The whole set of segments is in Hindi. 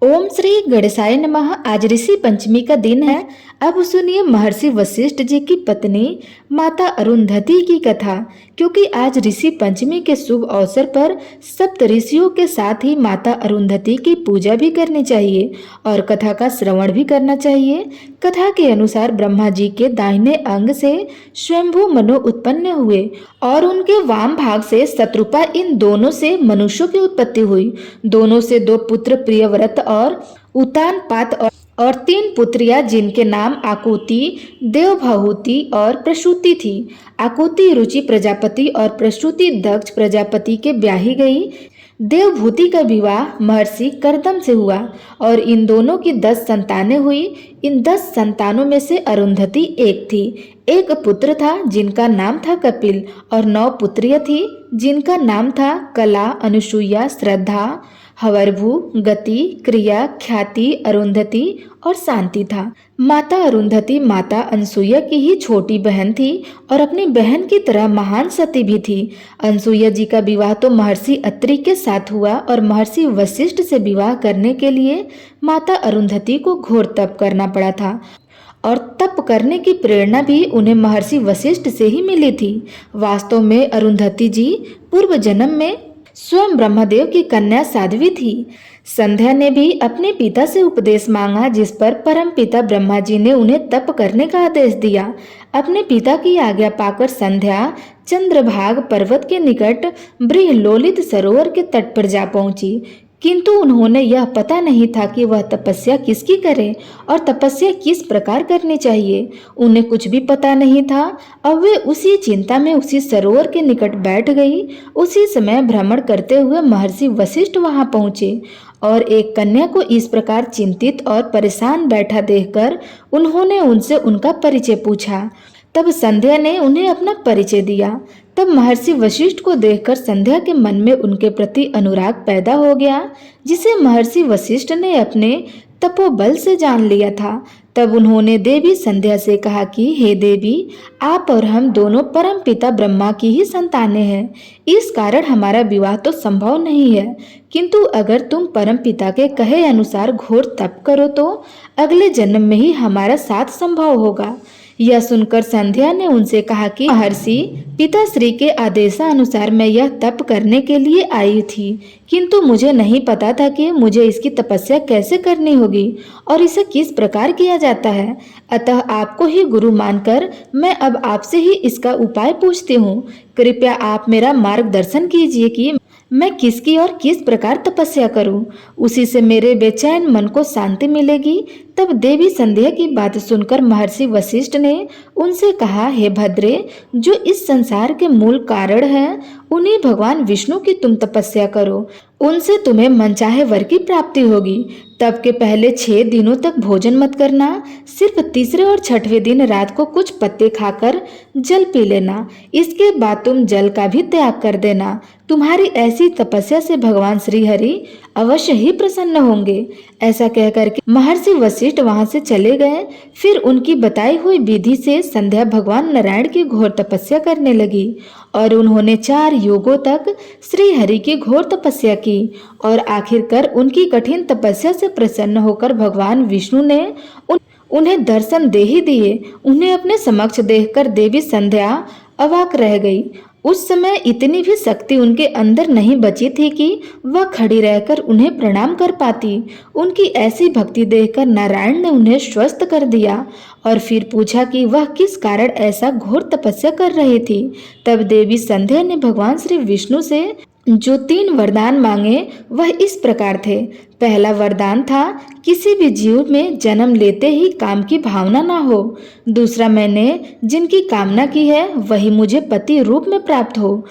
ओम श्री गणेशाय नमः। आज ऋषि पंचमी का दिन है। अब सुनिए महर्षि वशिष्ठ जी की पत्नी माता अरुंधति की कथा। क्योंकि आज ऋषि पंचमी के शुभ अवसर पर सप्त ऋषियों के साथ ही माता अरुंधति की पूजा भी करनी चाहिए और कथा का श्रवण भी करना चाहिए। कथा के अनुसार ब्रह्मा जी के दाहिने अंग से स्वयंभू मनु उत्पन्न हुए और उनके वाम भाग से शत्रुपा। इन दोनों से मनुष्यों की उत्पत्ति हुई। दोनों से दो पुत्र प्रियव्रत और उतानपाद और तीन पुत्रियां जिनके नाम आकुति, देवभूति और प्रसूति थी। आकुति रुचि प्रजापति और प्रसूति दक्ष प्रजापति के ब्याही गई। देवभूति का विवाह महर्षि कर्दम से हुआ और इन दोनों की 10 संतानें हुई। इन 10 संतानों में से अरुंधति एक थी। एक पुत्र था जिनका नाम था कपिल और 9 पुत्रियां थी जिनका नाम था कला, अनुसुईया, श्रद्धा, हवर्भु, गति, क्रिया, ख्याति, अरुंधति और शांति था। माता अरुंधति माता अनसुईया की ही छोटी बहन थी और अपनी बहन की तरह महान सती भी थी। अनसुईया जी का विवाह तो महर्षि अत्रि के साथ हुआ और महर्षि वशिष्ठ से विवाह करने के लिए माता अरुंधति को घोर तप करना पड़ा था और तप करने की प्रेरणा भी उन्हें महर्षि वशिष्ठ से ही मिली थी। वास्तव में अरुंधति जी पूर्व जन्म में स्वयं ब्रह्मदेव की कन्या साध्वी थी। संध्या ने भी अपने पिता से उपदेश मांगा, जिस पर परम पिता ब्रह्मा जी ने उन्हें तप करने का आदेश दिया। अपने पिता की आज्ञा पाकर संध्या चंद्रभाग पर्वत के निकट बृहलोलित सरोवर के तट पर जा पहुंची। किंतु उन्होंने यह पता नहीं था कि वह तपस्या किसकी करे और तपस्या किस प्रकार करनी चाहिए। उन्हें कुछ भी पता नहीं था। अब वे उसी चिंता में उसी सरोवर के निकट बैठ गई। उसी समय भ्रमण करते हुए महर्षि वशिष्ठ वहां पहुंचे और एक कन्या को इस प्रकार चिंतित और परेशान बैठा देखकर उन्होंने उनसे उनका परिचय पूछा। तब संध्या ने उन्हें अपना परिचय दिया। तब महर्षि वशिष्ठ को देखकर संध्या के मन में उनके प्रति अनुराग पैदा हो गया, जिसे महर्षि वशिष्ठ ने अपने तपोबल से जान लिया था। तब उन्होंने देवी संध्या से कहा कि हे देवी, आप और हम दोनों परम पिता ब्रह्मा की ही संतानें हैं। इस कारण हमारा विवाह तो संभव नहीं है, किंतु अगर तुम परम पिता के कहे अनुसार घोर तप करो तो अगले जन्म में ही हमारा साथ संभव होगा। यह सुनकर संध्या ने उनसे कहा कि महर्षि पिताश्री के आदेशानुसार मैं यह तप करने के लिए आई थी, किंतु मुझे नहीं पता था कि मुझे इसकी तपस्या कैसे करनी होगी और इसे किस प्रकार किया जाता है। अतः आपको ही गुरु मानकर मैं अब आपसे ही इसका उपाय पूछती हूँ। कृपया आप मेरा मार्गदर्शन कीजिए कि मैं किसकी और किस प्रकार तपस्या करूं। उसी से मेरे बेचैन मन को शांति मिलेगी। तब देवी संध्या की बात सुनकर महर्षि वशिष्ठ ने उनसे कहा, हे भद्रे, जो इस संसार के मूल कारण हैं, उन्हीं भगवान विष्णु की तुम तपस्या करो। उनसे तुम्हें मनचाहे वर की प्राप्ति होगी। तब के पहले 6 दिनों तक भोजन मत करना। सिर्फ तीसरे और छठवें दिन रात को कुछ पत्ते खाकर जल पी लेना। इसके बाद तुम जल का भी त्याग कर देना। तुम्हारी ऐसी तपस्या से भगवान श्री हरि अवश्य ही प्रसन्न होंगे। ऐसा कहकर के महर्षि वशिष्ठ वहां से चले गए। फिर उनकी बताई हुई विधि से संध्या भगवान नारायण की घोर तपस्या करने लगी और उन्होंने 4 युगों तक श्री हरि की घोर तपस्या की और आखिरकार उनकी कठिन तपस्या से प्रसन्न होकर भगवान विष्णु ने उन्हें दर्शन दे ही दिए। उन्हें अपने समक्ष देखकर देवी संध्या अवाक रह गई। उस समय इतनी भी शक्ति उनके अंदर नहीं बची थी कि वह खड़ी रहकर उन्हें प्रणाम कर पाती। उनकी ऐसी भक्ति देखकर नारायण ने उन्हें स्वस्थ कर दिया और फिर पूछा कि वह किस कारण ऐसा घोर तपस्या कर रही थी। तब देवी संध्या ने भगवान श्री विष्णु से जो 3 वरदान मांगे वह इस प्रकार थे। पहला वरदान था, किसी भी जीव में जन्म लेते ही काम की भावना ना हो। दूसरा, मैंने जिनकी कामना की है वही मुझे पति रूप में प्राप्त हो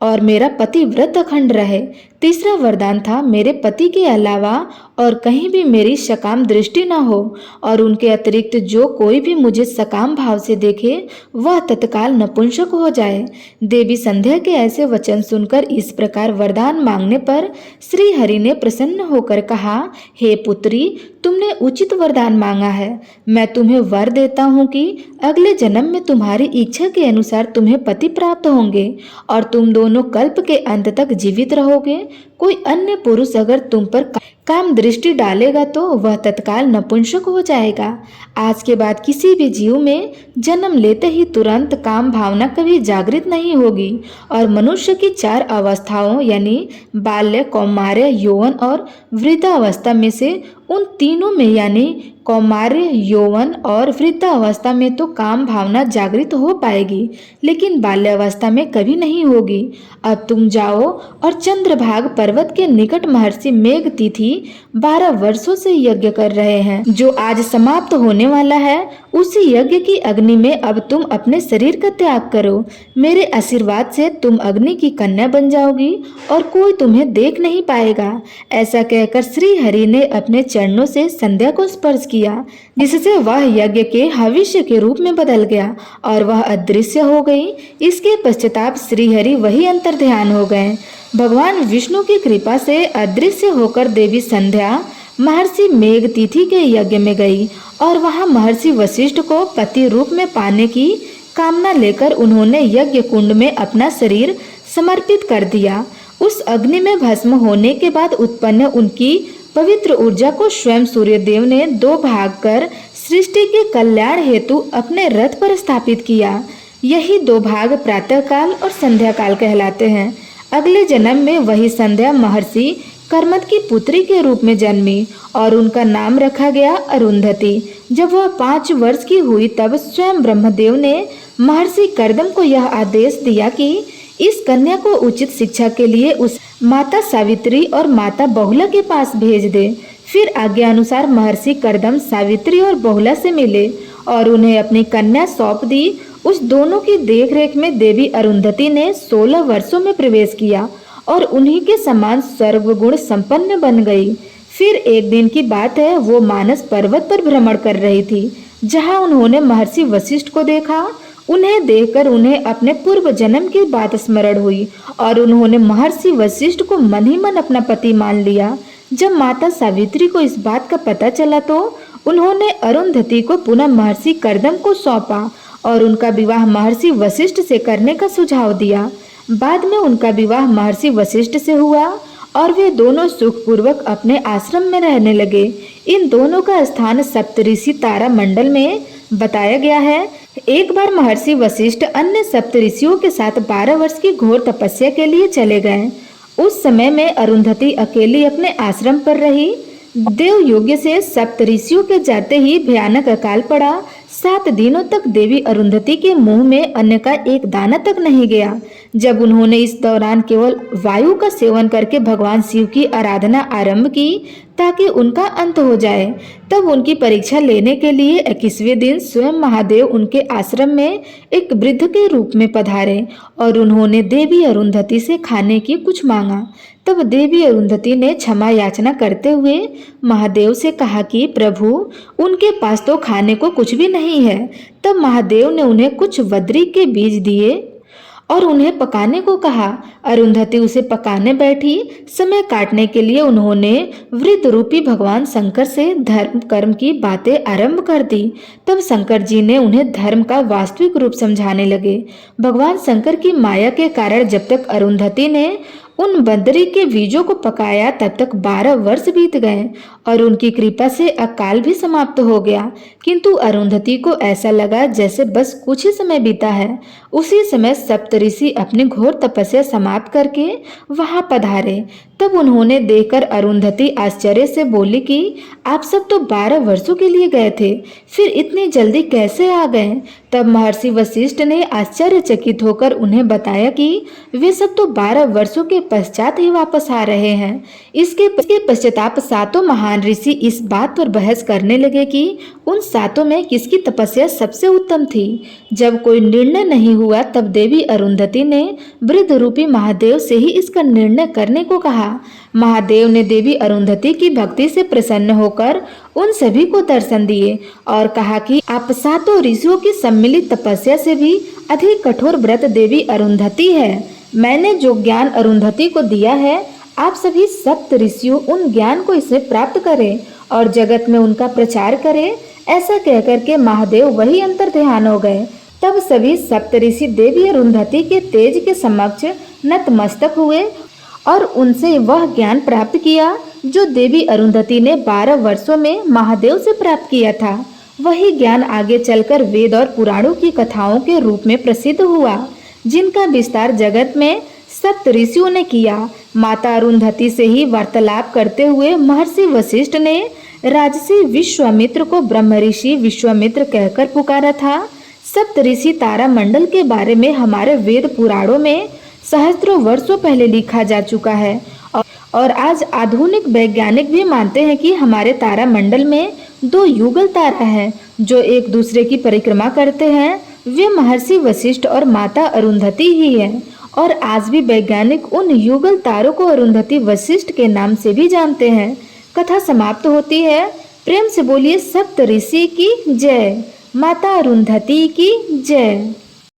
और मेरा पति व्रत अखंड रहे। तीसरा वरदान था, मेरे पति के अलावा और कहीं भी मेरी सकाम दृष्टि न हो और उनके अतिरिक्त जो कोई भी मुझे सकाम भाव से देखे वह तत्काल नपुंसक हो जाए। देवी संध्या के ऐसे वचन सुनकर इस प्रकार वरदान मांगने पर श्री हरि ने प्रसन्न होकर कहा, हे पुत्री, तुमने उचित वरदान मांगा है। मैं तुम्हें वर देता हूँ कि अगले जन्म में तुम्हारी इच्छा के अनुसार तुम्हें पति प्राप्त होंगे और तुम दोनों कल्प के अंत तक जीवित रहोगे। कोई अन्य पुरुष अगर तुम पर काम दृष्टि डालेगा तो वह तत्काल नपुंसक हो जाएगा। आज के बाद किसी भी जीव में जन्म लेते ही तुरंत काम भावना कभी जागृत नहीं होगी और मनुष्य की 4 अवस्थाओं यानी बाल्य, कौमार्य, यौवन और वृद्धावस्था में से उन तीनों में यानी कौमार्य, यौवन और वृद्धावस्था में तो काम भावना जागृत हो पाएगी, लेकिन बाल्यावस्था में कभी नहीं होगी। अब तुम जाओ और चंद्रभाग पर्वत के निकट महर्षि मेघतिथि 12 वर्षों से यज्ञ कर रहे हैं, जो आज समाप्त होने वाला है। उसी यज्ञ की अग्नि में अब तुम अपने शरीर का त्याग करो। मेरे आशीर्वाद से तुम अग्नि की कन्या बन जाओगी और कोई तुम्हें देख नहीं पाएगा। ऐसा कहकर श्री हरि ने अपने चरणों से संध्या को स्पर्श किया, जिससे वह यज्ञ के हविष्य के रूप में बदल गया और वह अदृश्य हो गई। इसके पश्चाताप श्री हरि वही अंतर ध्यान हो गए। भगवान विष्णु की कृपा से अदृश्य होकर देवी संध्या महर्षि मेघतिथि के यज्ञ में गई और वहां महर्षि वशिष्ठ को पति रूप में पाने की कामना लेकर उन्होंने यज्ञ कुंड में अपना शरीर समर्पित कर दिया। उस अग्नि में भस्म होने के बाद उत्पन्न उनकी पवित्र ऊर्जा को स्वयं सूर्यदेव ने 2 भाग कर सृष्टि के कल्याण हेतु अपने रथ पर स्थापित किया। यही 2 भाग प्रातःकाल और संध्या काल कहलाते हैं। अगले जन्म में वही संध्या महर्षि कर्मठ की पुत्री के रूप में जन्मी और उनका नाम रखा गया अरुंधति। जब वह 5 वर्ष की हुई तब स्वयं ब्रह्मदेव ने महर्षि कर्दम को यह आदेश दिया कि इस कन्या को उचित शिक्षा के लिए उस माता सावित्री और माता बहुला के पास भेज दे। फिर आज्ञा अनुसार महर्षि कर्दम सावित्री और बहुला से मिले और उन्हें अपनी कन्या सौंप दी। उस दोनों की देखरेख में देवी अरुंधति ने 16 वर्षों में प्रवेश किया और उन्हीं के समान सर्वगुण संपन्न बन गई। फिर एक दिन की बात है, वो मानस पर्वत पर भ्रमण कर रही थी, जहां उन्होंने महर्षि वशिष्ठ को देखा। उन्हें देखकर उन्हें अपने पूर्व जन्म की बात स्मरण हुई और उन्होंने महर्षि वशिष्ठ को मन ही मन अपना पति मान लिया। जब माता सावित्री को इस बात का पता चला तो उन्होंने अरुंधति को पुनः महर्षि कर्दम को सौंपा और उनका विवाह महर्षि वशिष्ठ से करने का सुझाव दिया। बाद में उनका विवाह महर्षि वशिष्ठ से हुआ और वे दोनों सुखपूर्वक अपने आश्रम में रहने लगे। इन दोनों का स्थान सप्तऋषि तारा मंडल में बताया गया है। एक बार महर्षि वशिष्ठ अन्य सप्तऋषियों के साथ 12 वर्ष की घोर तपस्या के लिए चले गए। उस समय में अरुंधति अकेली अपने आश्रम पर रही। देव योग्य से सप्तऋषियों के जाते ही भयानक अकाल पड़ा। 7 दिनों तक देवी अरुंधति के मुंह में अन्न का एक दाना तक नहीं गया। जब उन्होंने इस दौरान केवल वायु का सेवन करके भगवान शिव की आराधना आरंभ की ताकि उनका अंत हो जाए, तब उनकी परीक्षा लेने के लिए 21वें दिन स्वयं महादेव उनके आश्रम में एक वृद्ध के रूप में पधारे और उन्होंने देवी अरुंधति से खाने की कुछ मांगा। तब देवी अरुंधति ने क्षमा याचना करते हुए महादेव से कहा कि प्रभु, उनके पास तो खाने को कुछ भी नहीं है। तब महादेव ने उन्हें कुछ वद्री के बीज दिए और उन्हें पकाने को कहा। अरुंधति उसे पकाने बैठी। समय काटने के लिए उन्होंने वृद्ध रूपी भगवान शंकर से धर्म कर्म की बातें आरंभ कर दी। तब शंकर जी ने उन्हें धर्म का वास्तविक रूप समझाने लगे। भगवान शंकर की माया के कारण जब तक अरुंधति ने उन बद्री के बीजों को पकाया तब तक 12 वर्ष बीत गए और उनकी कृपा से अकाल भी समाप्त हो गया। किंतु अरुंधति को ऐसा लगा जैसे बस कुछ ही समय बीता है। उसी समय सप्तऋषि अपनी घोर तपस्या समाप्त करके वहां पधारे। तब उन्होंने देखकर अरुंधति आश्चर्य से बोली कि आप सब तो 12 वर्षों के लिए गए थे, फिर इतनी जल्दी कैसे आ गए? तब महर्षि वशिष्ठ ने आश्चर्यचकित होकर उन्हें बताया कि वे सब तो 12 वर्षों के पश्चात ही वापस आ रहे हैं। इसके पश्चाताप 7 महान ऋषि इस बात पर बहस करने लगे कि उन 7 में किसकी तपस्या सबसे उत्तम थी। जब कोई निर्णय नहीं हुआ तब देवी अरुंधति ने वृद्ध रूपी महादेव से ही इसका निर्णय करने को कहा। महादेव ने देवी अरुंधति की भक्ति से प्रसन्न होकर उन सभी को दर्शन दिए और कहा कि आप 7 ऋषियों की सम्मिलित तपस्या से भी अधिक कठोर व्रत देवी अरुंधति है। मैंने जो ज्ञान अरुंधति को दिया है, आप सभी सप्त ऋषियों उन ज्ञान को इसे प्राप्त करें और जगत में उनका प्रचार करें। ऐसा कहकर के महादेव वही अंतर ध्यान हो गए। तब सभी सप्तऋषि देवी अरुंधति के तेज के समक्ष नतमस्तक हुए और उनसे वह ज्ञान प्राप्त किया जो देवी अरुंधति ने 12 वर्षों में महादेव से प्राप्त किया था। वही ज्ञान आगे चलकर वेद और पुराणों की कथाओं के रूप में प्रसिद्ध हुआ, जिनका विस्तार जगत में सप्त ऋषियों ने किया। माता अरुंधति से ही वार्तालाप करते हुए महर्षि वशिष्ठ ने राजर्षि विश्वामित्र को ब्रह्म ऋषि विश्वामित्र कहकर पुकारा था। सप्त ऋषि तारा मंडल के बारे में हमारे वेद पुराणों में सहस्त्रों वर्षों पहले लिखा जा चुका है और आज आधुनिक वैज्ञानिक भी मानते हैं कि हमारे तारा मंडल में 2 युगल तारा हैं जो एक दूसरे की परिक्रमा करते हैं। वे महर्षि वशिष्ठ और माता अरुंधति ही हैं और आज भी वैज्ञानिक उन युगल तारों को अरुंधति वशिष्ठ के नाम से भी जानते हैं। कथा समाप्त होती है। प्रेम से बोलिए सप्त ऋषि की जय, माता अरुंधति की जय।